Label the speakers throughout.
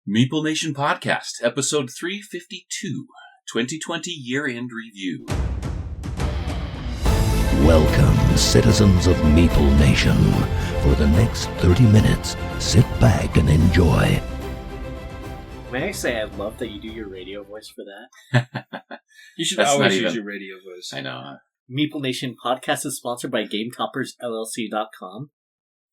Speaker 1: Meeple Nation Podcast, Episode 352, 2020 Year-End Review.
Speaker 2: Welcome, citizens of Meeple Nation. For the next 30 minutes, sit back and enjoy.
Speaker 3: May I say I love that you do your radio voice for that?
Speaker 4: You should
Speaker 1: That's
Speaker 4: always
Speaker 1: not
Speaker 4: use
Speaker 1: even-
Speaker 4: your radio voice.
Speaker 1: I know.
Speaker 3: Meeple Nation podcast is sponsored by GameToppersLLC.com.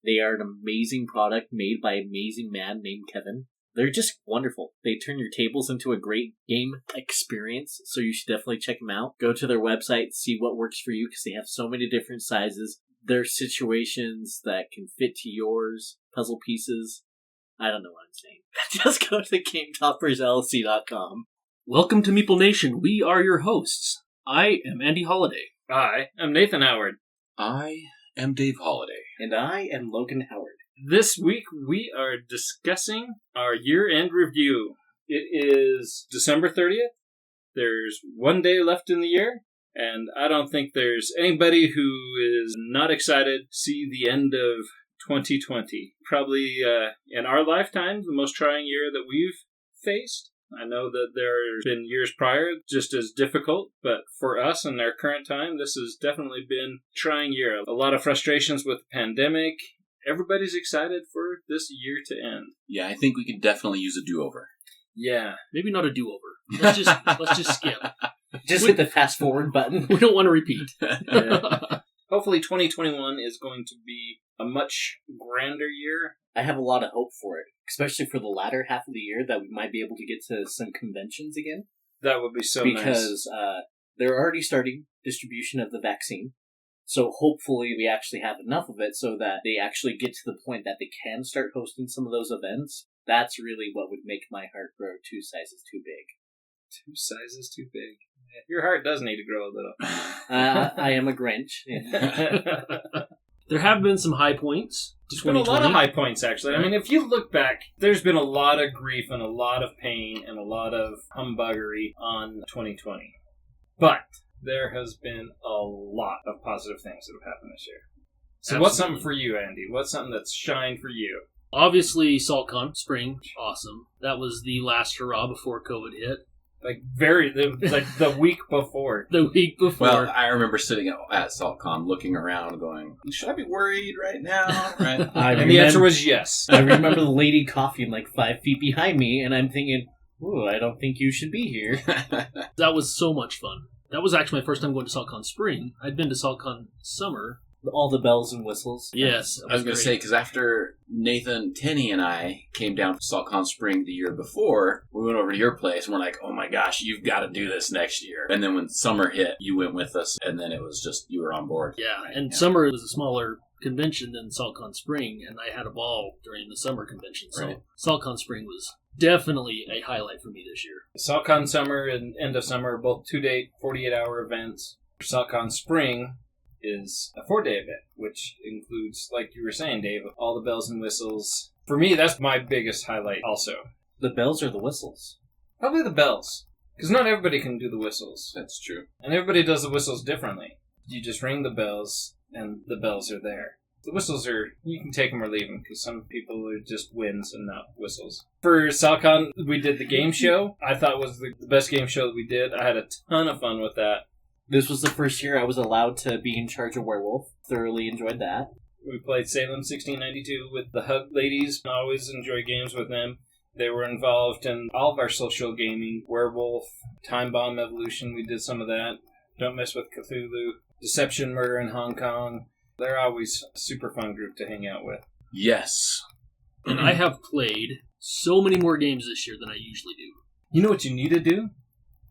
Speaker 3: They are an amazing product made by an amazing man named Kevin. They're just wonderful. They turn your tables into a great game experience, so you should definitely check them out. Go to their website, see what works for you, because they have so many different sizes. There's situations that can fit to yours, puzzle pieces. I don't know what I'm saying. Just go to GameToppersLLC.com.
Speaker 5: Welcome to Meeple Nation. We are your hosts. I am Andy Holiday.
Speaker 4: Hi, I'm Nathan Howard.
Speaker 1: I am Dave Holiday.
Speaker 3: And I am Logan Howard.
Speaker 4: This week we are discussing our year-end review. It is December 30th. There's one day left in the year, and I don't think there's anybody who is not excited to see the end of 2020. Probably in our lifetime, the most trying year that we've faced. I know that there's been years prior just as difficult, but for us in our current time, this has definitely been a trying year. A lot of frustrations with the pandemic. Everybody's excited for this year to end.
Speaker 1: Yeah, I think we could definitely use a do-over.
Speaker 4: Yeah.
Speaker 5: Maybe not a do-over. Let's just skip.
Speaker 3: Just hit the fast forward button.
Speaker 5: We don't want to repeat.
Speaker 4: Yeah. Hopefully 2021 is going to be a much grander year.
Speaker 3: I have a lot of hope for it, especially for the latter half of the year that we might be able to get to some conventions again.
Speaker 4: That would be so nice.
Speaker 3: Because they're already starting distribution of the vaccine. So hopefully we actually have enough of it so that they actually get to the point that they can start hosting some of those events. That's really what would make my heart grow 2 sizes too big.
Speaker 4: 2 sizes too big. Your heart does need to grow a little.
Speaker 3: I am a Grinch.
Speaker 5: There have been some high points.
Speaker 4: There's been a lot of high points, actually. I mean, if you look back, there's been a lot of grief and a lot of pain and a lot of humbuggery on 2020. But there has been a lot of positive things that have happened this year. So
Speaker 5: Absolutely.
Speaker 4: What's something for you, Andy? What's something that's shined for you?
Speaker 5: Obviously, SaltCon Spring, awesome. That was the last hurrah before COVID hit.
Speaker 4: Like the week before.
Speaker 5: The week before.
Speaker 1: Well, I remember sitting at SaltCon looking around going, should I be worried right now? Right?
Speaker 4: And the answer was yes.
Speaker 3: I remember the lady coughing like 5 feet behind me, and I'm thinking, ooh, I don't think you should be here.
Speaker 5: That was so much fun. That was actually my first time going to SaltCon Spring. I'd been to SaltCon Summer.
Speaker 3: All the bells and whistles.
Speaker 5: Yes.
Speaker 1: I was going to say, because after Nathan, Tenney, and I came down to SaltCon Spring the year before, we went over to your place, and we're like, oh my gosh, you've got to do this next year. And then when summer hit, you went with us, and then it was just, you were on board.
Speaker 5: Yeah,
Speaker 1: Right?
Speaker 5: and
Speaker 1: Yeah.
Speaker 5: Summer was a smaller convention than SaltCon Spring, and I had a ball during the summer convention. So
Speaker 1: Right.
Speaker 5: SaltCon Spring was definitely a highlight for me this year.
Speaker 4: SaltCon Summer and End of Summer are both 2-day, 48-hour events. SaltCon Spring is a 4-day event, which includes, like you were saying, Dave, all the bells and whistles. For me, that's my biggest highlight also.
Speaker 3: The bells or the whistles?
Speaker 4: Probably the bells. Because not everybody can do the whistles.
Speaker 1: That's true.
Speaker 4: And everybody does the whistles differently. You just ring the bells, and the bells are there. The whistles are, you can take them or leave them, because some people are just winds and not whistles. For SaltCon, we did the game show. I thought was the best game show that we did. I had a ton of fun with that.
Speaker 3: This was the first year I was allowed to be in charge of Werewolf. Thoroughly enjoyed that.
Speaker 4: We played Salem 1692 with the Hug ladies. I always enjoy games with them. They were involved in all of our social gaming. Werewolf, Time Bomb Evolution, we did some of that. Don't Mess with Cthulhu, Deception Murder in Hong Kong. They're always a super fun group to hang out with.
Speaker 1: Yes.
Speaker 5: And I have played so many more games this year than I usually do.
Speaker 4: You know what you need to do?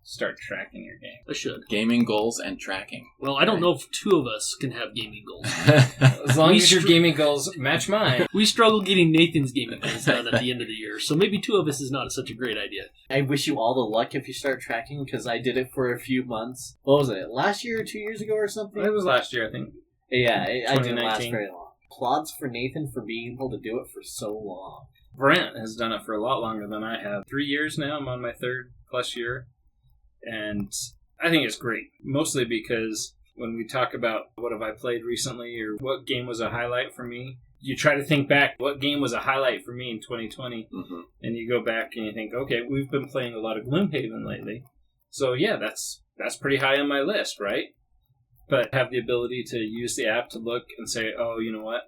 Speaker 4: Start tracking your game.
Speaker 5: I should.
Speaker 1: Gaming goals and tracking.
Speaker 5: Well, I don't know if 2 of us can have gaming goals.
Speaker 4: As long
Speaker 5: We
Speaker 4: as your
Speaker 5: str-
Speaker 4: gaming goals match mine.
Speaker 5: We struggle getting Nathan's gaming goals done at the end of the year, so maybe 2 of us is not such a great idea.
Speaker 3: I wish you all the luck if you start tracking, because I did it for a few months. What was it, last year or 2 years ago or something?
Speaker 4: It was last year, I think.
Speaker 3: Yeah, I didn't last
Speaker 4: 2019.
Speaker 3: very long. Applauds for Nathan for being able to do it for so long.
Speaker 4: Brent has done it for a lot longer than I have. 3 years now. I'm on my 3rd+ year. And I think it's great. Mostly because when we talk about what have I played recently or what game was a highlight for me, You try to think back, what game was a highlight for me in 2020?
Speaker 1: Mm-hmm.
Speaker 4: And you go back and you think, okay, we've been playing a lot of Gloomhaven lately. So yeah, that's pretty high on my list, right? But have the ability to use the app to look and say, oh, you know what?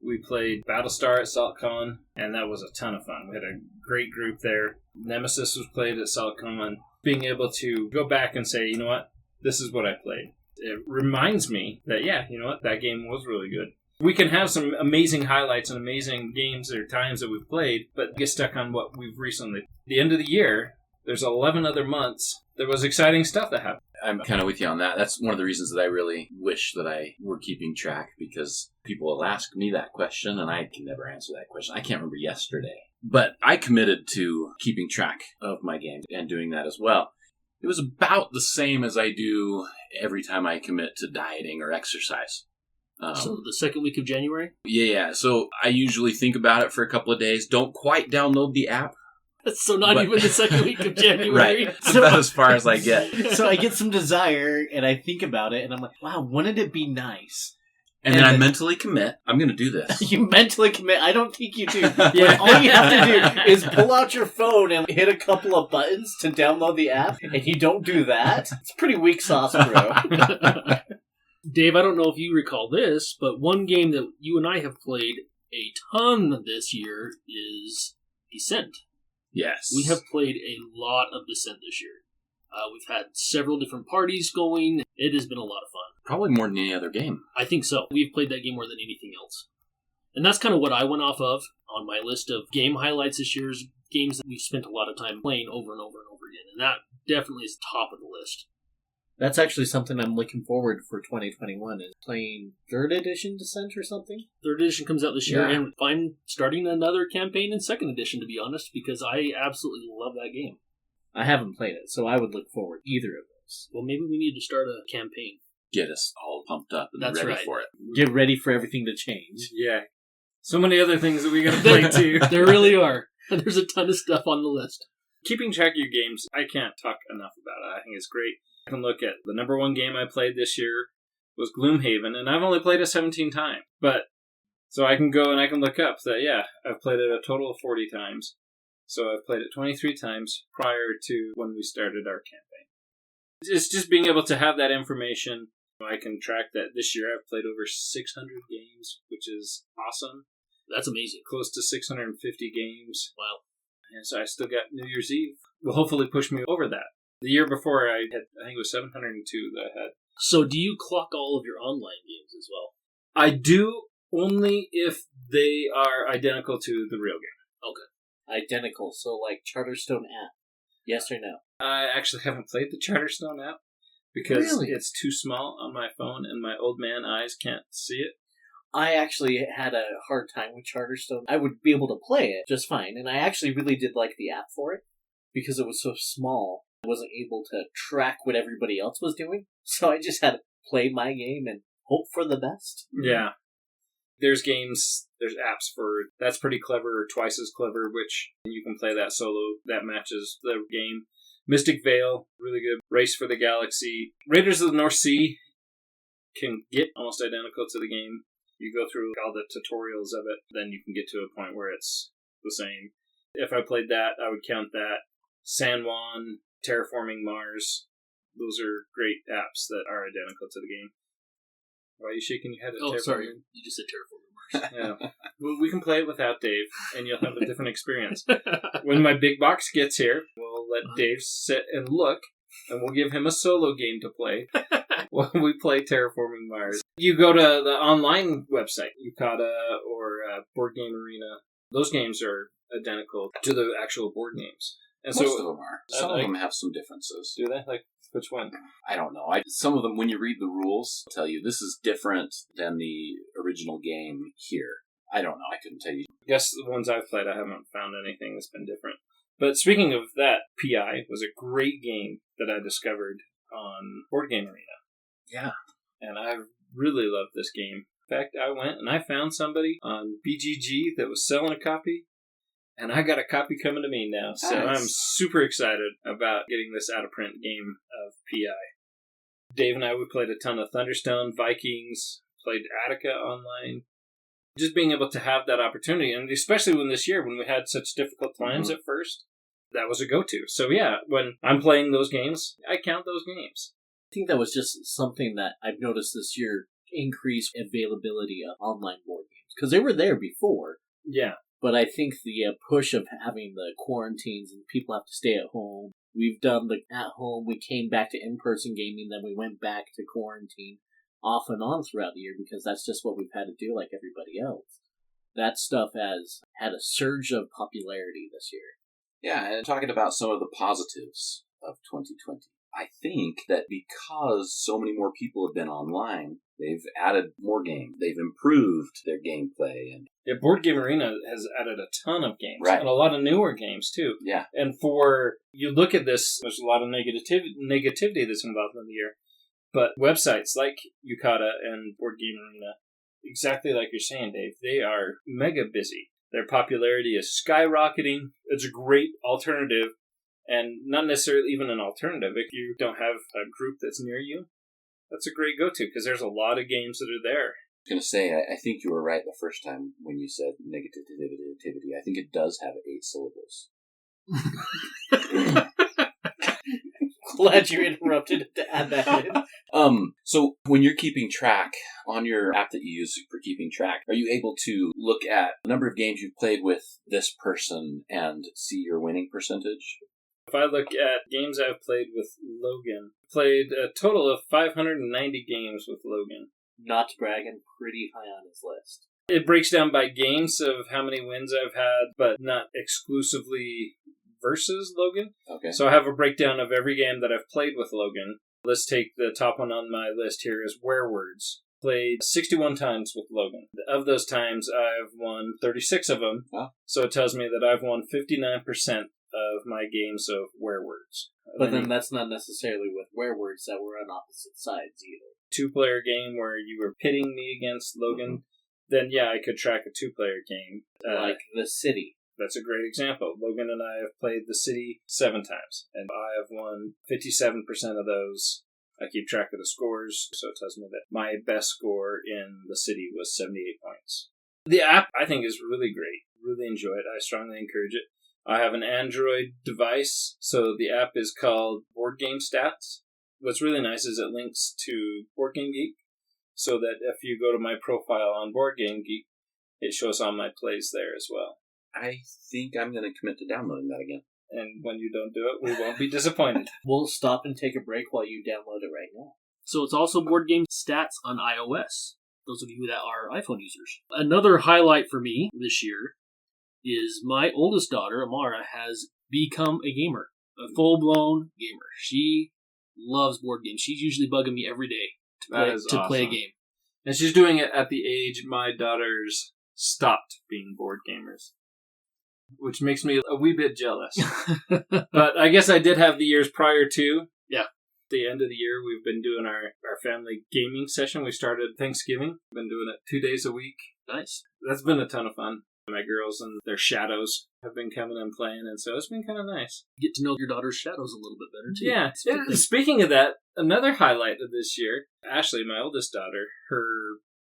Speaker 4: We played Battlestar at SaltCon, and that was a ton of fun. We had a great group there. Nemesis was played at SaltCon. Being able to go back and say, you know what? This is what I played. It reminds me that, yeah, you know what? That game was really good. We can have some amazing highlights and amazing games or times that we've played, but get stuck on what we've recently. The end of the year, there's 11 other months. There was exciting stuff that happened.
Speaker 1: I'm kind of with you on that. That's one of the reasons that I really wish that I were keeping track, because people will ask me that question and I can never answer that question. I can't remember yesterday. But I committed to keeping track of my games and doing that as well. It was about the same as I do every time I commit to dieting or exercise.
Speaker 5: So the second week of January?
Speaker 1: Yeah. So I usually think about it for a couple of days. Don't quite download the app.
Speaker 5: So not even the second week of January.
Speaker 1: Right. It's about as far as I get.
Speaker 3: So I get some desire, and I think about it, and I'm like, wow, wouldn't it be nice?
Speaker 1: And then I mentally commit, I'm going to do this.
Speaker 3: You mentally commit? I don't think you do. Yeah. All you have to do is pull out your phone and hit a couple of buttons to download the app, and you don't do that? It's pretty weak sauce, bro.
Speaker 5: Dave, I don't know if you recall this, but one game that you and I have played a ton this year is Descent.
Speaker 1: Yes.
Speaker 5: We have played a lot of Descent this year. We've had several different parties going. It has been a lot of fun.
Speaker 1: Probably more than any other game.
Speaker 5: I think so. We've played that game more than anything else. And that's kind of what I went off of on my list of game highlights this year, is games that we've spent a lot of time playing over and over and over again. And that definitely is top of the list.
Speaker 3: That's actually something I'm looking forward for 2021, is playing 3rd edition Descent or something.
Speaker 5: 3rd edition comes out this year,
Speaker 1: Yeah.
Speaker 5: and I'm starting another campaign in 2nd edition, to be honest, because I absolutely love that game.
Speaker 3: I haven't played it, so I would look forward to either of those.
Speaker 5: Well, maybe we need to start a campaign.
Speaker 1: Get us all pumped up and
Speaker 5: That's
Speaker 1: ready
Speaker 5: right.
Speaker 1: for it.
Speaker 3: Get ready for everything to change.
Speaker 4: Yeah. So many other things that we got to play too.
Speaker 5: There really are. There's a ton of stuff on the list.
Speaker 4: Keeping track of your games, I can't talk enough about it. I think it's great. I can look at the number one game I played this year was Gloomhaven, and I've only played it 17 times. But so I can go and I can look up that, yeah, I've played it a total of 40 times. So I've played it 23 times prior to when we started our campaign. It's just being able to have that information. I can track that this year I've played over 600 games, which is awesome.
Speaker 5: That's amazing.
Speaker 4: Close to 650 games.
Speaker 5: Wow.
Speaker 4: And so I still got New Year's Eve. Will hopefully push me over that. The year before I think it was 702 that I had.
Speaker 5: So do you clock all of your online games as well?
Speaker 4: I do, only if they are identical to the real game.
Speaker 5: Okay.
Speaker 3: Identical, so like Charterstone app. Yes or no?
Speaker 4: I actually haven't played the Charterstone app because
Speaker 3: Really?
Speaker 4: it's too small on my phone and my old man eyes can't see it.
Speaker 3: I actually had a hard time with Charterstone. I would be able to play it just fine, and I actually really did like the app for it because it was so small. I wasn't able to track what everybody else was doing, so I just had to play my game and hope for the best.
Speaker 4: Yeah. There's games, there's apps for that's pretty clever or twice as clever, which you can play that solo. That matches the game. Mystic Vale, really good. Race for the Galaxy. Raiders of the North Sea can get almost identical to the game. You go through all the tutorials of it, then you can get to a point where it's the same. If I played that, I would count that. San Juan, Terraforming Mars. Those are great apps that are identical to the game. Why are you shaking your head at
Speaker 5: Oh,
Speaker 4: Terraforming?
Speaker 5: sorry. You just said Terraforming
Speaker 4: Yeah. Well, we can play it without Dave, and you'll have a different experience. When my big box gets here, we'll let Dave sit and look, and we'll give him a solo game to play while we play Terraforming Mars. You go to the online website, Yukata or Board Game Arena. Those games are identical to the actual board games. And
Speaker 1: Most
Speaker 4: so,
Speaker 1: of them are. Some of them have some differences.
Speaker 4: do they? Like, which one?
Speaker 1: I don't know. Some of them, when you read the rules, tell you this is different than the original game here. I don't know. I couldn't tell you.
Speaker 4: I guess the ones I've played, I haven't found anything that's been different. But speaking of that, PI was a great game that I discovered on Board Game Arena.
Speaker 1: Yeah.
Speaker 4: And I really loved this game. In fact, I went and I found somebody on BGG that was selling a copy, and I got a copy coming to me now. So
Speaker 1: Nice.
Speaker 4: I'm super excited about getting this out-of-print game of PI. Dave and I, we played a ton of Thunderstone, Vikings, played Attica online. Just being able to have that opportunity, and especially when this year, when we had such difficult times at first, that was a go-to. So yeah, when I'm playing those games, I count those games.
Speaker 3: I think that was just something that I've noticed this year, increased availability of online board games. Because they were there before.
Speaker 4: Yeah.
Speaker 3: But I think the push of having the quarantines and people have to stay at home. We've done the at home, we came back to in-person gaming, then we went back to quarantine off and on throughout the year because that's just what we've had to do like everybody else. That stuff has had a surge of popularity this year.
Speaker 1: Yeah, and talking about some of the positives of 2020. I think that because so many more people have been online, they've added more games. They've improved their gameplay. And
Speaker 4: yeah, Board Game Arena has added a ton of games.
Speaker 1: Right.
Speaker 4: And a lot of newer games, too.
Speaker 1: Yeah.
Speaker 4: And you look at this, there's a lot of negativity that's involved in the year. But websites like Yucata and Board Game Arena, exactly like you're saying, Dave, they are mega busy. Their popularity is skyrocketing. It's a great alternative. And not necessarily even an alternative. If you don't have a group that's near you, that's a great go-to because there's a lot of games that are there.
Speaker 1: I was going to say, I think you were right the first time when you said negativity. I think it does have 8 syllables.
Speaker 3: Glad you interrupted to add that in.
Speaker 1: So when you're keeping track on your app that you use for keeping track, are you able to look at the number of games you've played with this person and see your winning percentage?
Speaker 4: If I look at games I've played with Logan, played a total of 590 games with Logan.
Speaker 3: Not to brag, I'm pretty high on his list.
Speaker 4: It breaks down by games of how many wins I've had, but not exclusively versus Logan.
Speaker 1: Okay.
Speaker 4: So I have a breakdown of every game that I've played with Logan. Let's take the top one on my list here is Werewords. Played 61 times with Logan. Of those times, I've won 36 of them.
Speaker 1: Wow.
Speaker 4: So it tells me that I've won 59% of my games of Werewords.
Speaker 3: But then that's not necessarily with Werewords that were on opposite sides either.
Speaker 4: 2-player game where you were pitting me against Logan, then yeah, I could track a 2-player game.
Speaker 3: Like The City.
Speaker 4: That's a great example. Logan and I have played The City 7 times, and I have won 57% of those. I keep track of the scores, so it tells me that my best score in The City was 78 points. The app, I think, is really great. Really enjoy it. I strongly encourage it. I have an Android device, so the app is called Board Game Stats. What's really nice is it links to Board Game Geek, so that if you go to my profile on Board Game Geek, it shows all my plays there as well.
Speaker 1: I think I'm going to commit to downloading that again.
Speaker 4: And when you don't do it, we won't be disappointed.
Speaker 3: We'll stop and take a break while you download it right now.
Speaker 5: So it's also Board Game Stats on iOS, those of you that are iPhone users. Another highlight for me this year is my oldest daughter, Amara, has become a gamer, a full-blown gamer. She loves board games. She's usually bugging me every day to play a game.
Speaker 4: And she's doing it at the age my daughters stopped being board gamers, which makes me a wee bit jealous. But I guess I did have the years prior to.
Speaker 5: Yeah.
Speaker 4: At the end of the year, we've been doing our family gaming session. We started Thanksgiving. Been doing it 2 days a week.
Speaker 5: Nice.
Speaker 4: That's been a ton of fun. My girls and their shadows have been coming and playing, and so it's been kind of nice.
Speaker 5: Get to know your daughter's shadows a little bit better, too.
Speaker 4: Yeah. Speaking of that, another highlight of this year, Ashley, my oldest daughter, her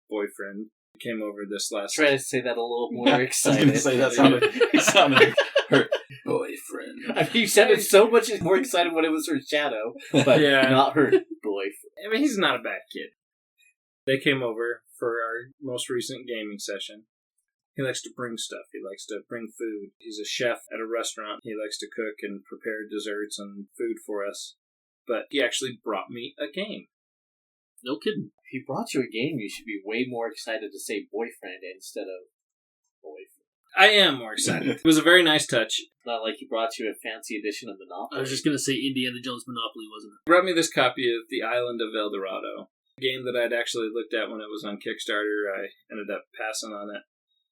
Speaker 4: boyfriend came over this last...
Speaker 3: Try to say that a little more excited.
Speaker 1: I was going to say that sounded her boyfriend.
Speaker 3: I mean, you sounded so much more excited when it was her shadow, but not her boyfriend.
Speaker 4: I mean, he's not a bad kid. They came over for our most recent gaming session. He likes to bring stuff. He likes to bring food. He's a chef at a restaurant. He likes to cook and prepare desserts and food for us. But he actually brought me a game.
Speaker 5: No kidding.
Speaker 3: If he brought you a game, you should be way more excited to say boyfriend instead of boyfriend.
Speaker 4: I am more excited. It was a very nice touch.
Speaker 3: Not like he brought you a fancy edition of Monopoly.
Speaker 5: I was just going to say Indiana Jones Monopoly, wasn't it?
Speaker 4: He brought me this copy of The Island of El Dorado, a game that I'd actually looked at when it was on Kickstarter. I ended up passing on it.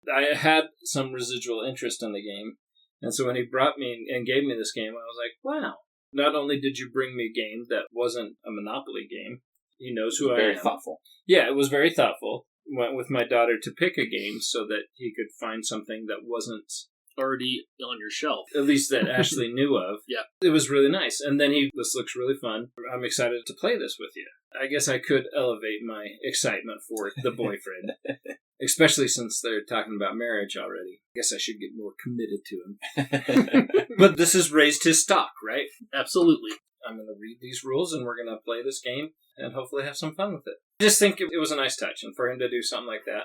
Speaker 4: I had some residual interest in the game, and so when he brought me and gave me this game, I was like, wow. Not only did you bring me a game that wasn't a Monopoly game, he knows who I am.
Speaker 1: Very thoughtful.
Speaker 4: Yeah, it was very thoughtful. Went with my daughter to pick a game so that he could find something that wasn't
Speaker 5: already on your shelf.
Speaker 4: At least that Ashley knew of.
Speaker 5: Yeah.
Speaker 4: It was really nice. And then this looks really fun. I'm excited to play this with you. I guess I could elevate my excitement for the boyfriend. Especially since they're talking about marriage already. I guess I should get more committed to him. But this has raised his stock, right?
Speaker 5: Absolutely.
Speaker 4: I'm going to read these rules and we're going to play this game and hopefully have some fun with it. I just think it was a nice touch, and for him to do something like that.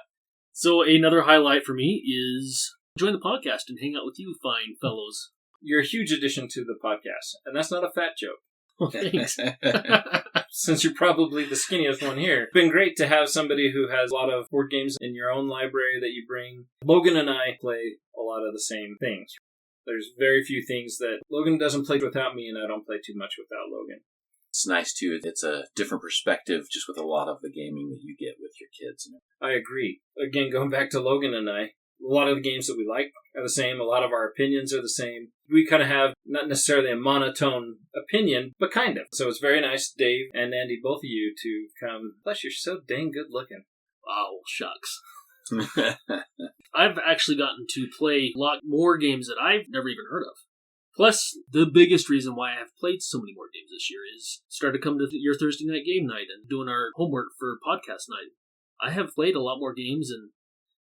Speaker 5: So another highlight for me is join the podcast and hang out with you fine fellows.
Speaker 4: You're a huge addition to the podcast, and that's not a fat joke.
Speaker 5: Well, thanks.
Speaker 4: Since you're probably the skinniest one here. It's been great to have somebody who has a lot of board games in your own library that you bring. Logan and I play a lot of the same things. There's very few things that Logan doesn't play without me, and I don't play too much without Logan.
Speaker 1: It's nice, too. It's a different perspective just with a lot of the gaming that you get with your kids.
Speaker 4: I agree. Again, going back to Logan and I, a lot of the games that we like are the same. A lot of our opinions are the same. We kind of have not necessarily a monotone opinion, but kind of. So it's very nice, Dave and Andy, both of you, to come. Plus, you're so dang good looking.
Speaker 5: Oh, shucks. I've actually gotten to play a lot more games that I've never even heard of. Plus, the biggest reason why I have played so many more games this year is started coming to your Thursday night game night and doing our homework for podcast night. I have played a lot more games and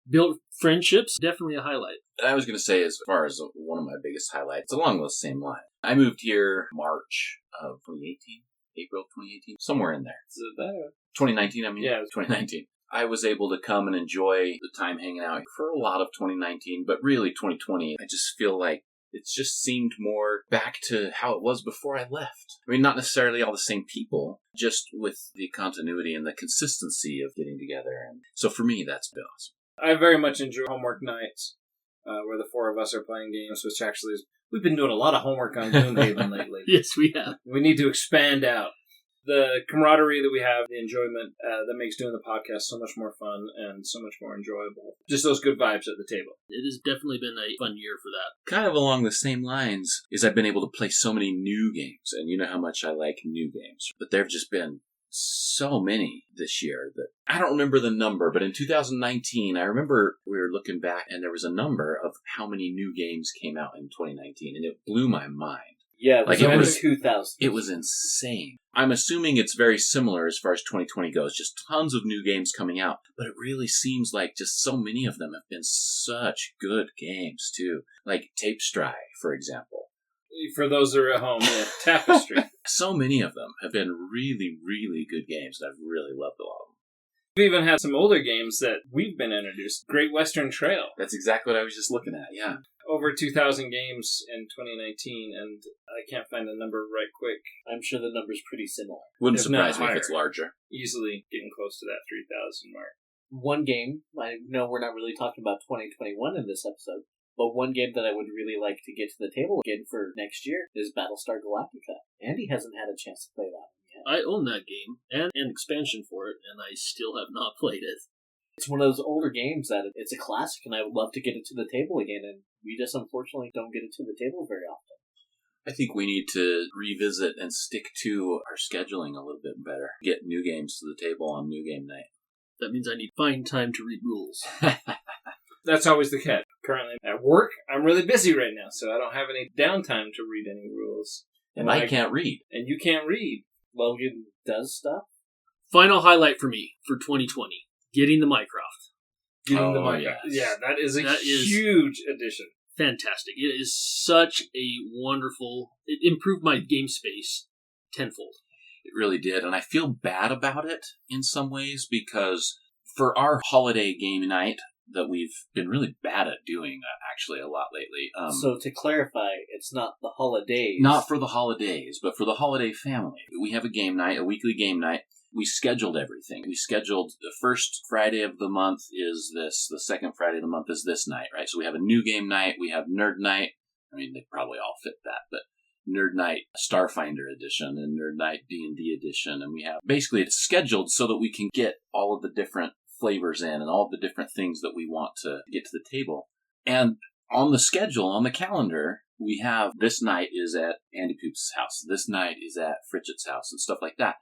Speaker 5: built friendships. Definitely a highlight.
Speaker 1: I was going to say, as far as one of my biggest highlights, along those same lines. I moved here March of 2018, April 2018, somewhere in there.
Speaker 4: Is it that?
Speaker 1: 2019, I mean.
Speaker 4: Yeah.
Speaker 1: 2019. I was able to come and enjoy the time hanging out for a lot of 2019, but really 2020, I just feel like it's just seemed more back to how it was before I left. I mean, not necessarily all the same people, just with the continuity and the consistency of getting together. And so for me, that's been awesome.
Speaker 4: I very much enjoy homework nights, where the four of us are playing games, which actually is... We've been doing a lot of homework on Gloomhaven lately.
Speaker 5: Yes, we have.
Speaker 4: We need to expand out. The camaraderie that we have, the enjoyment that makes doing the podcast so much more fun and so much more enjoyable. Just those good vibes at the table.
Speaker 5: It has definitely been a fun year for that.
Speaker 1: Kind of along the same lines is I've been able to play so many new games, and you know how much I like new games. But there have just been so many this year that I don't remember the number, but in 2019, I remember we were looking back and there was a number of how many new games came out in 2019, and it blew my mind.
Speaker 3: Yeah,
Speaker 1: Like, it
Speaker 3: over
Speaker 1: was
Speaker 3: 2,000.
Speaker 1: It was insane. I'm assuming it's very similar as far as 2020 goes, just tons of new games coming out, but it really seems like just so many of them have been such good games too. Like Tapestry, for example.
Speaker 4: For those that are at home, yeah, Tapestry.
Speaker 1: So many of them have been really, really good games, and I've really loved a lot of them.
Speaker 4: We even had some older games that we've been introduced. Great Western Trail.
Speaker 1: That's exactly what I was just looking at, yeah.
Speaker 4: Over 2,000 games in 2019, and I can't find the number right quick.
Speaker 3: I'm sure the number's pretty similar.
Speaker 1: Wouldn't
Speaker 4: If not
Speaker 1: surprise me if it's
Speaker 4: higher.
Speaker 1: larger.
Speaker 4: Easily getting close to that 3,000 mark.
Speaker 3: One game, I know we're not really talking about 2021 in this episode, but one game that I would really like to get to the table again for next year is Battlestar Galactica. Andy hasn't had a chance to play that one yet.
Speaker 5: I own that game and an expansion for it, and I still have not played it.
Speaker 3: It's one of those older games that it's a classic, and I would love to get it to the table again, and we just unfortunately don't get it to the table very often.
Speaker 1: I think we need to revisit and stick to our scheduling a little bit better. Get new games to the table on New Game Night.
Speaker 5: That means I need to find time to read rules.
Speaker 4: That's always the catch. Currently at work, I'm really busy right now, so I don't have any downtime to read any rules.
Speaker 1: And I can't read.
Speaker 4: And you can't read.
Speaker 3: Logan does stuff?
Speaker 5: Final highlight for me for 2020. Getting the Minecraft.
Speaker 4: Getting the
Speaker 1: Oh,
Speaker 4: mic.
Speaker 1: yes.
Speaker 4: Yeah, that is a
Speaker 5: That is-
Speaker 4: huge addition.
Speaker 5: Fantastic. It is such a wonderful... It improved my game space tenfold.
Speaker 1: It really did. And I feel bad about it in some ways because for our holiday game night that we've been really bad at doing actually a lot lately.
Speaker 3: So to clarify, it's not the holidays.
Speaker 1: Not for the holidays, but for the holiday family. We have a game night, a weekly game night. We scheduled everything. We scheduled the first Friday of the month is this. The second Friday of the month is this night, right? So we have a new game night. We have Nerd Night. I mean, they probably all fit that, but Nerd Night Starfinder Edition and Nerd Night D&D Edition. And we have basically it's scheduled so that we can get all of the different flavors in and all the different things that we want to get to the table. And on the schedule, on the calendar, we have this night is at Andy Poop's house. This night is at Fritchett's house and stuff like that.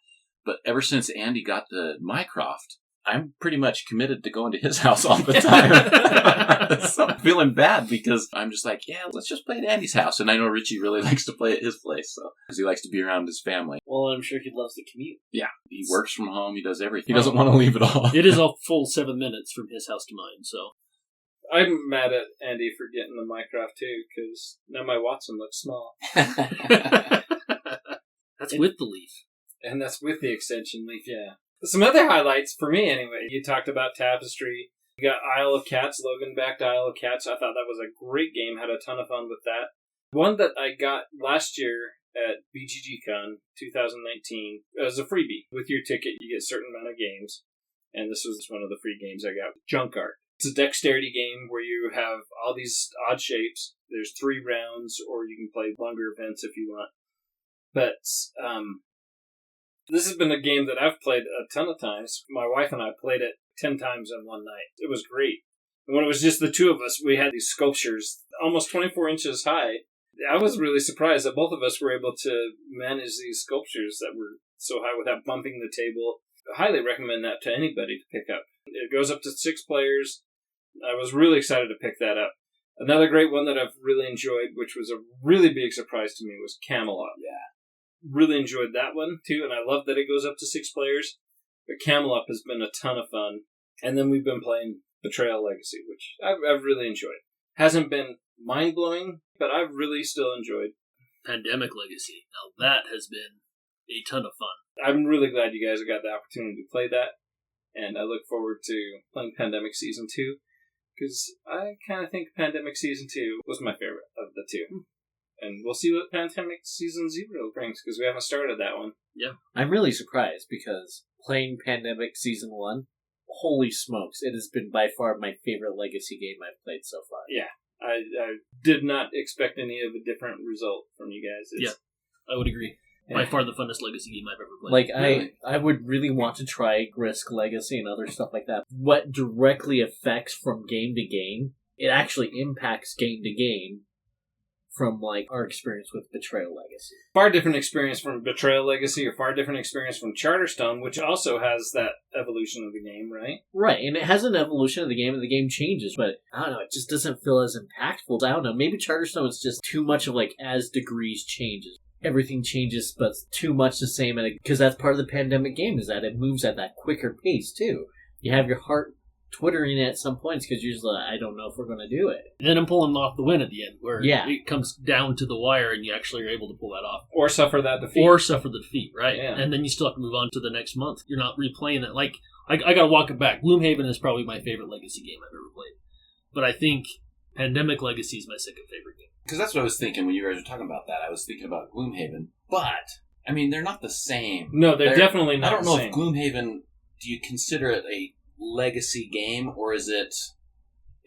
Speaker 1: But ever since Andy got the Mycroft, I'm pretty much committed to going to his house all the time. So I'm feeling bad because I'm just like, yeah, let's just play at Andy's house. And I know Richie really likes to play at his place, so because he likes to be around his family.
Speaker 3: Well, I'm sure he loves the commute.
Speaker 1: Yeah, he works from home. He does everything. He doesn't want to leave at all.
Speaker 5: It is a full 7 minutes from his house to mine, so.
Speaker 4: I'm mad at Andy for getting the Minecraft too, because now my Watson looks small.
Speaker 5: That's with the Leaf.
Speaker 4: And that's with the extension leaf, yeah. Some other highlights, for me anyway, you talked about Tapestry. You got Isle of Cats, Logan back to Isle of Cats. I thought that was a great game, had a ton of fun with that. One that I got last year at BGGCon 2019 as a freebie. With your ticket, you get a certain amount of games. And this was one of the free games I got. Junk Art. It's a dexterity game where you have all these odd shapes. There's 3 rounds, or you can play longer events if you want. But this has been a game that I've played a ton of times. My wife and I played it 10 times in one night. It was great. And when it was just the two of us, we had these sculptures almost 24 inches high. I was really surprised that both of us were able to manage these sculptures that were so high without bumping the table. I highly recommend that to anybody to pick up. It goes up to 6 players. I was really excited to pick that up. Another great one that I've really enjoyed, which was a really big surprise to me, was Camelot.
Speaker 1: Yeah.
Speaker 4: Really enjoyed that one, too, and I love that it goes up to 6 players. But Camelot has been a ton of fun. And then we've been playing Betrayal Legacy, which I've really enjoyed. Hasn't been mind-blowing, but I've really still enjoyed.
Speaker 5: Pandemic Legacy. Now that has been a ton of fun.
Speaker 4: I'm really glad you guys have got the opportunity to play that. And I look forward to playing Pandemic Season 2. Because I kind of think Pandemic Season 2 was my favorite of the two. And we'll see what Pandemic Season 0 brings, because we haven't started that one.
Speaker 5: Yeah.
Speaker 3: I'm really surprised, because playing Pandemic Season 1, holy smokes, it has been by far my favorite Legacy game I've played so far.
Speaker 4: Yeah. I did not expect any of a different result from you guys.
Speaker 5: I would agree.
Speaker 4: Yeah.
Speaker 5: By far the funnest Legacy game I've ever played.
Speaker 3: Like,
Speaker 1: Really?
Speaker 3: I would really want to try Risk Legacy and other stuff like that. What directly affects from game to game, it actually impacts game to game from, like, our experience with Betrayal Legacy.
Speaker 4: Far different experience from Betrayal Legacy, or far different experience from Charterstone, which also has that evolution of the game, right?
Speaker 3: Right, and it has an evolution of the game, and the game changes, but, I don't know, it just doesn't feel as impactful. I don't know, maybe Charterstone is just too much of, like, as degrees changes. Everything changes, but too much the same, because that's part of the Pandemic game, is that it moves at that quicker pace, too. You have your heart twittering at some points, because you're just like, I don't know if we're going to do it.
Speaker 5: And then I'm pulling off the win at the end, where
Speaker 3: Yeah.
Speaker 5: it comes down to the wire, and you actually are able to pull that off.
Speaker 4: Or suffer that defeat.
Speaker 5: Or suffer the defeat, right?
Speaker 4: Yeah.
Speaker 5: And then you still have to move on to the next month. You're not replaying it. Like, I got to walk it back. Gloomhaven is probably my favorite Legacy game I've ever played. But I think Pandemic Legacy is my second favorite game.
Speaker 1: Because that's what I was thinking when you guys were talking about that. I was thinking about Gloomhaven. But, I mean, they're not the same.
Speaker 4: No, they're definitely not
Speaker 1: I don't
Speaker 4: the
Speaker 1: know
Speaker 4: same.
Speaker 1: if Gloomhaven, do you consider it a legacy game, or is it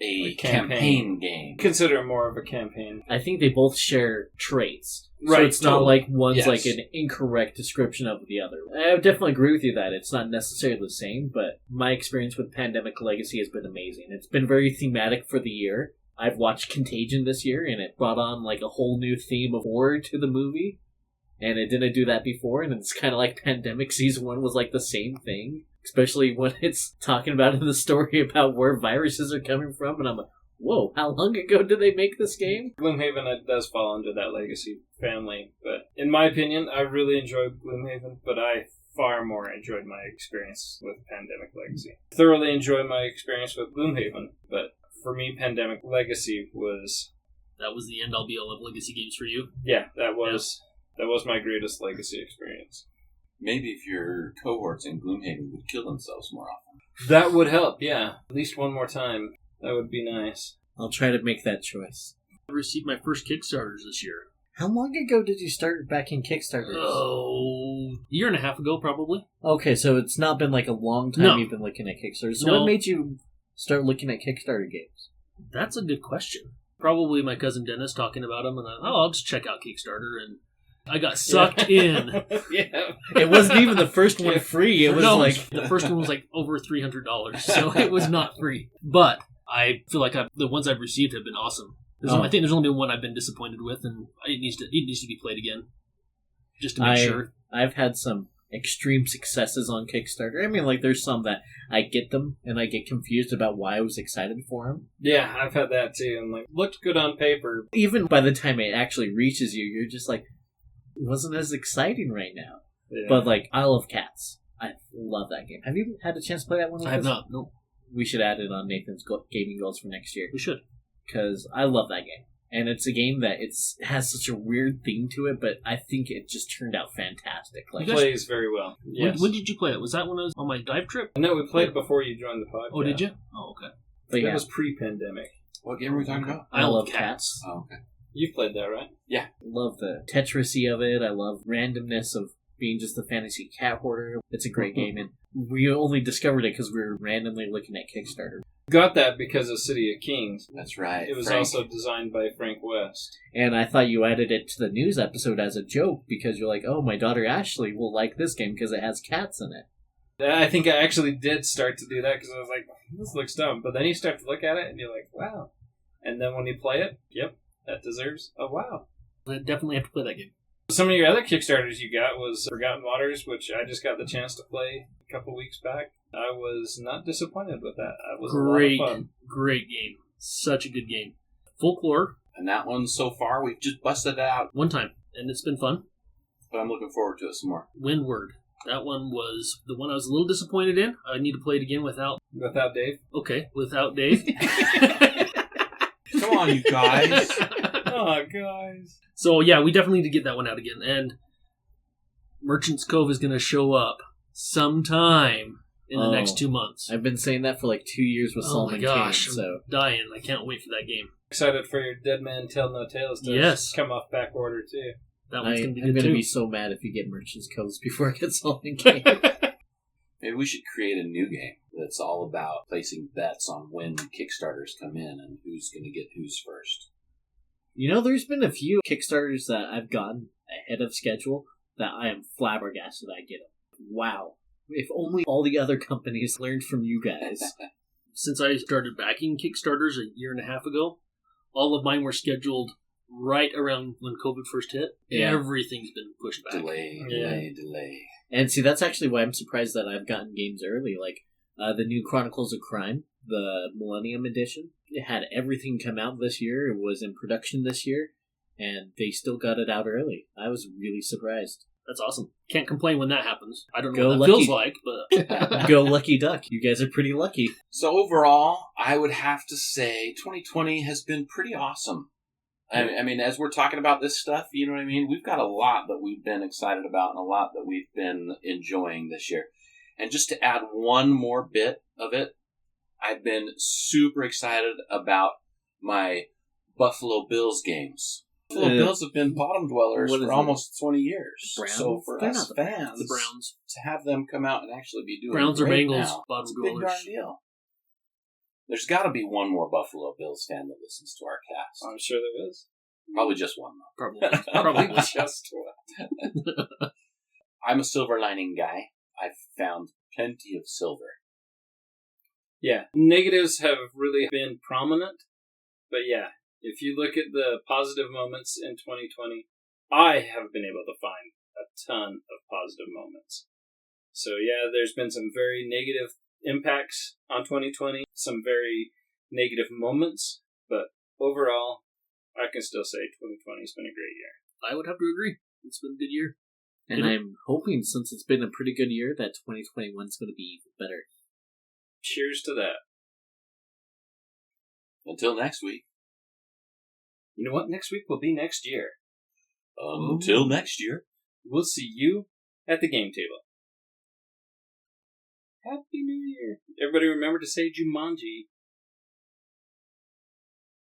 Speaker 1: a campaign game?
Speaker 4: Consider it more of a campaign.
Speaker 3: I think they both share traits. So
Speaker 4: Right,
Speaker 3: it's not
Speaker 1: totally.
Speaker 3: like one's
Speaker 1: Yes.
Speaker 3: like an incorrect description of the other. I would definitely agree with you that it's not necessarily the same, but my experience with Pandemic Legacy has been amazing. It's been very thematic for the year. I've watched Contagion this year, and it brought on like a whole new theme of horror to the movie. And it didn't do that before, and it's kind of like Pandemic Season 1 was like the same thing. Especially when it's talking about in the story about where viruses are coming from, and I'm like, whoa, how long ago did they make this game?
Speaker 4: Gloomhaven does fall under that Legacy family, but in my opinion, I really enjoyed Gloomhaven, but I far more enjoyed my experience with Pandemic Legacy. Thoroughly enjoyed my experience with Gloomhaven, but for me, Pandemic Legacy was...
Speaker 5: That was the end-all be-all of Legacy games for you?
Speaker 4: Yeah, that was my greatest Legacy experience.
Speaker 1: Maybe if your cohorts in Gloomhaven would kill themselves more often.
Speaker 4: That would help, yeah. At least one more time. That would be nice.
Speaker 3: I'll try to make that choice.
Speaker 5: I received my first Kickstarters this year.
Speaker 3: How long ago did you start backing Kickstarters?
Speaker 5: Oh, a year and a half ago, probably.
Speaker 3: Okay, so it's not been like a long time
Speaker 5: No.
Speaker 3: you've been looking at Kickstarters. So
Speaker 5: No.
Speaker 3: what made you start looking at Kickstarter games?
Speaker 5: That's a good question. Probably my cousin Dennis talking about them, and I'll just check out Kickstarter, and I got sucked in.
Speaker 4: Yeah.
Speaker 3: It wasn't even the first one free. It was
Speaker 5: No,
Speaker 3: like...
Speaker 5: the first one was like over $300, so it was not free. But I feel like the ones I've received have been awesome. I think there's only been one I've been disappointed with, and it needs to be played again, just to make sure.
Speaker 3: I've had some extreme successes on Kickstarter. I mean, like, there's some that I get them and I get confused about why I was excited for them.
Speaker 4: Yeah, I've had that too. And like, looked good on paper.
Speaker 3: Even by the time it actually reaches you, you're just like, it wasn't as exciting right now.
Speaker 4: Yeah.
Speaker 3: But like, I love Cats. I love that game. Have you had a chance to play that one? With
Speaker 5: I have
Speaker 3: us?
Speaker 5: not. No,
Speaker 3: We should add it on Nathan's gaming goals for next year
Speaker 5: we should.
Speaker 3: because I love that game. And it's a game that has such a weird theme to it, but I think it just turned out fantastic. Like,
Speaker 5: You guys-
Speaker 4: plays very well. Yes.
Speaker 5: When did you play it? Was that when I was on my dive trip?
Speaker 4: No, we played before you joined the podcast.
Speaker 5: Oh, did you? Oh, okay.
Speaker 3: but
Speaker 4: That
Speaker 3: yeah,
Speaker 4: was pre-pandemic.
Speaker 1: What game are we talking about?
Speaker 3: I love Cats.
Speaker 1: Oh, okay.
Speaker 4: You've played that, right?
Speaker 3: Love the Tetrisy of it. I love randomness of being just the fantasy cat hoarder. It's a great game, and we only discovered it because we were randomly looking at Kickstarter.
Speaker 4: Got that because of City of Kings.
Speaker 1: That's right.
Speaker 4: It was
Speaker 1: Frank.
Speaker 4: also designed by Frank West.
Speaker 3: And I thought you added it to the news episode as a joke because you're like, oh, my daughter Ashley will like this game because it has cats in it.
Speaker 4: I think I actually did start to do that because I was like, this looks dumb. But then you start to look at it and you're like, wow. And then when you play it, yep, that deserves a wow.
Speaker 5: I definitely have to play that game.
Speaker 4: Some of your other Kickstarters you got was Forgotten Waters, which I just got the chance to play a couple weeks back. I was not disappointed with that. It was
Speaker 5: Great,
Speaker 4: a lot of fun.
Speaker 5: great game. Such a good game. Folklore,
Speaker 1: And that one, so far, we've just busted it out.
Speaker 5: one time, and it's been fun.
Speaker 1: But I'm looking forward to it some more.
Speaker 5: Windward. That one was the one I was a little disappointed in. I need to play it again without...
Speaker 4: Without Dave?
Speaker 5: Okay, without Dave.
Speaker 1: Come on, you guys.
Speaker 4: Oh, guys.
Speaker 5: So, yeah, we definitely need to get that one out again. And Merchant's Cove is going to show up sometime in the next 2 months.
Speaker 3: I've been saying that for like 2 years with
Speaker 5: Oh
Speaker 3: Solomon
Speaker 5: my gosh,
Speaker 3: Kane, so...
Speaker 5: I'm dying. I can't wait for that game.
Speaker 4: Excited for your Dead Man Tell No Tales to
Speaker 5: Yes.
Speaker 4: come off back order, too.
Speaker 5: That one's going to be
Speaker 3: I'm
Speaker 5: good,
Speaker 3: going to
Speaker 5: too.
Speaker 3: be so mad if you get Merchant's Coves before I get Solomon Kane.
Speaker 1: Maybe we should create a new game that's all about placing bets on when Kickstarters come in and who's going to get who's first.
Speaker 3: You know, there's been a few Kickstarters that I've gotten ahead of schedule that I am flabbergasted I get them. Wow. If only all the other companies learned from you guys.
Speaker 5: Since I started backing Kickstarters a year and a half ago, all of mine were scheduled right around when COVID first hit.
Speaker 3: Yeah.
Speaker 5: Everything's been pushed back.
Speaker 1: Delay.
Speaker 3: And see, that's actually why I'm surprised that I've gotten games early. Like, the new Chronicles of Crime, the Millennium Edition. It had everything come out this year. It was in production this year. And they still got it out early. I was really surprised.
Speaker 5: That's awesome. Can't complain when that happens. I don't know
Speaker 3: Go
Speaker 5: what that
Speaker 3: Lucky.
Speaker 5: feels like, but
Speaker 3: Go Lucky Duck. You guys are pretty lucky.
Speaker 1: So overall, I would have to say 2020 has been pretty awesome. I mean, as we're talking about this stuff, you know what I mean? We've got a lot that we've been excited about and a lot that we've been enjoying this year. And just to add one more bit of it, I've been super excited about my Buffalo Bills games. Buffalo Bills have been bottom dwellers
Speaker 3: what is
Speaker 1: for
Speaker 3: it?
Speaker 1: almost 20 years.
Speaker 3: Browns?
Speaker 1: So for
Speaker 3: They're
Speaker 1: us
Speaker 3: not
Speaker 1: fans,
Speaker 5: the Browns.
Speaker 1: to have them come out and actually be doing
Speaker 5: Browns or
Speaker 1: great
Speaker 5: Bengals,
Speaker 1: now,
Speaker 5: bottom
Speaker 1: it's a big
Speaker 5: dwellers.
Speaker 1: darn deal. There's got to be one more Buffalo Bills fan that listens to our cast.
Speaker 4: I'm sure there is.
Speaker 1: Probably just one, though.
Speaker 5: Probably.
Speaker 1: just one. I'm a silver lining guy. I've found plenty of silver.
Speaker 4: Yeah, negatives have really been prominent. But yeah, if you look at the positive moments in 2020, I have been able to find a ton of positive moments. So yeah, there's been some very negative impacts on 2020, some very negative moments, but overall, I can still say 2020 has been a great year.
Speaker 5: I would have to agree. It's been a good year.
Speaker 3: And I'm hoping, since it's been a pretty good year, that 2021 is going to be even better.
Speaker 4: Cheers to that.
Speaker 1: Until next week.
Speaker 4: You know what? Next week will be next year.
Speaker 1: Until next year.
Speaker 4: We'll see you at the game table. Happy New Year. Everybody remember to say Jumanji.